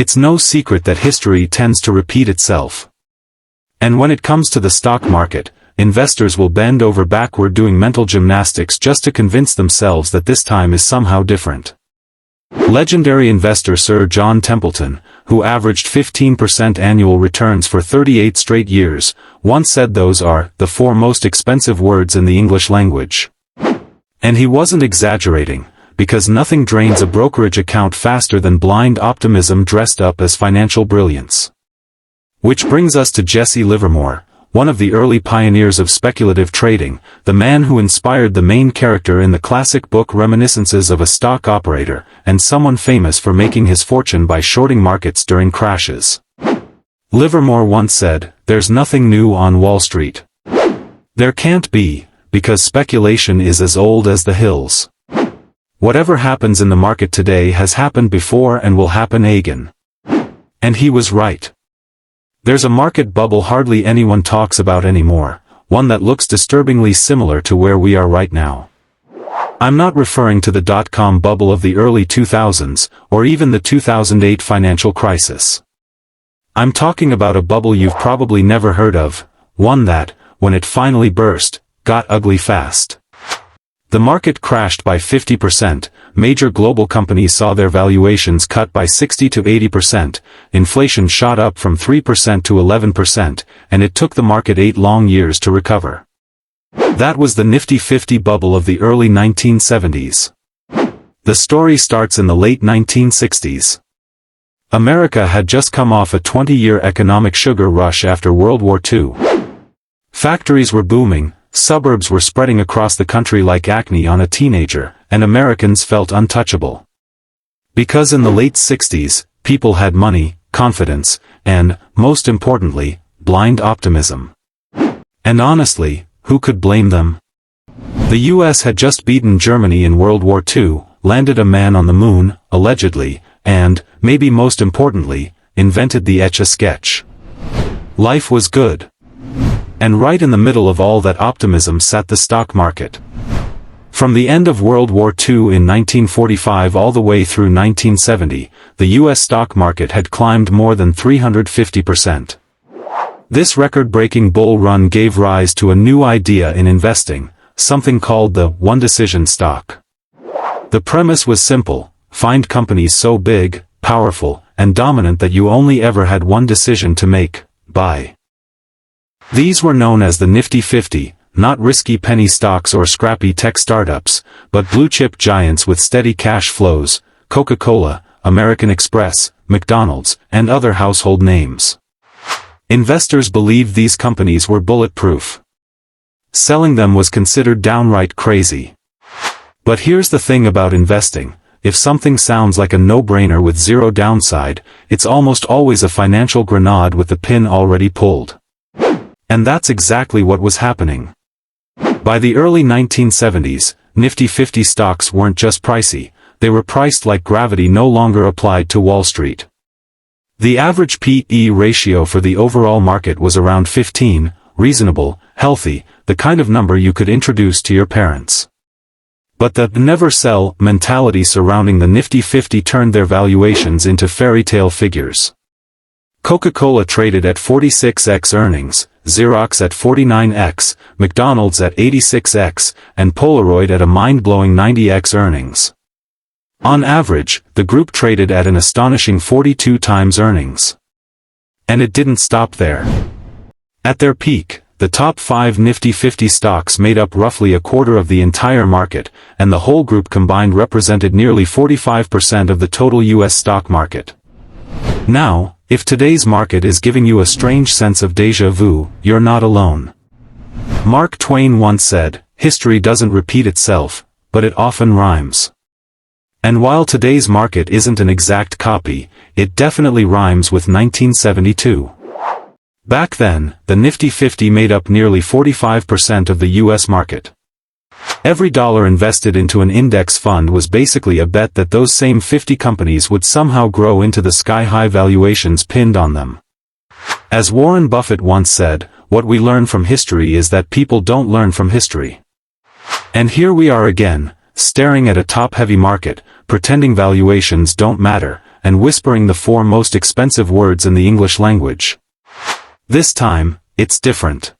It's no secret that history tends to repeat itself. And when it comes to the stock market, investors will bend over backward doing mental gymnastics just to convince themselves that this time is somehow different. Legendary investor Sir John Templeton, who averaged 15% annual returns for 38 straight years, once said those are the 4 most expensive words in the English language. And he wasn't exaggerating, because nothing drains a brokerage account faster than blind optimism dressed up as financial brilliance. Which brings us to Jesse Livermore, one of the early pioneers of speculative trading, the man who inspired the main character in the classic book Reminiscences of a Stock Operator, and someone famous for making his fortune by shorting markets during crashes. Livermore once said, "There's nothing new on Wall Street. There can't be, because speculation is as old as the hills. Whatever happens in the market today has happened before and will happen again." And he was right. There's a market bubble hardly anyone talks about anymore, one that looks disturbingly similar to where we are right now. I'm not referring to the dot-com bubble of the early 2000s, or even the 2008 financial crisis. I'm talking about a bubble you've probably never heard of, one that, when it finally burst, got ugly fast. The market crashed by 50%, major global companies saw their valuations cut by 60 to 80%, inflation shot up from 3% to 11%, and it took the market 8 long years to recover. That was the Nifty 50 bubble of the early 1970s. The story starts in the late 1960s. America had just come off a 20-year economic sugar rush after World War II. Factories were booming, suburbs were spreading across the country like acne on a teenager, and Americans felt untouchable. Because in the late 60s, people had money, confidence, and, most importantly, blind optimism. And honestly, who could blame them? The US had just beaten Germany in World War II, landed a man on the moon, allegedly, and, maybe most importantly, invented the Etch-a-Sketch. Life was good. And right in the middle of all that optimism sat the stock market. From the end of World War II in 1945 all the way through 1970, the U.S. stock market had climbed more than 350%. This record-breaking bull run gave rise to a new idea in investing, something called the one-decision stock. The premise was simple: find companies so big, powerful, and dominant that you only ever had one decision to make: buy. These were known as the Nifty 50, not risky penny stocks or scrappy tech startups, but blue-chip giants with steady cash flows: Coca-Cola, American Express, McDonald's, and other household names. Investors believed these companies were bulletproof. Selling them was considered downright crazy. But here's the thing about investing: if something sounds like a no-brainer with zero downside, it's almost always a financial grenade with the pin already pulled. And that's exactly what was happening. By the early 1970s, Nifty 50 stocks weren't just pricey, they were priced like gravity no longer applied to Wall Street. The average P/E ratio for the overall market was around 15, reasonable, healthy, the kind of number you could introduce to your parents. But the never-sell mentality surrounding the Nifty 50 turned their valuations into fairy tale figures. Coca-Cola traded at 46x earnings, Xerox at 49x, McDonald's at 86x, and Polaroid at a mind-blowing 90x earnings. On average, the group traded at an astonishing 42 times earnings. And it didn't stop there. At their peak, the top 5 Nifty 50 stocks made up roughly a quarter of the entire market, and the whole group combined represented nearly 45% of the total US stock market. Now, if today's market is giving you a strange sense of déjà vu, you're not alone. Mark Twain once said, "History doesn't repeat itself, but it often rhymes." And while today's market isn't an exact copy, it definitely rhymes with 1972. Back then, the Nifty 50 made up nearly 45% of the US market. Every dollar invested into an index fund was basically a bet that those same 50 companies would somehow grow into the sky-high valuations pinned on them. As Warren Buffett once said, what we learn from history is that people don't learn from history. And here we are again, staring at a top-heavy market, pretending valuations don't matter, and whispering the 4 most expensive words in the English language. This time, it's different.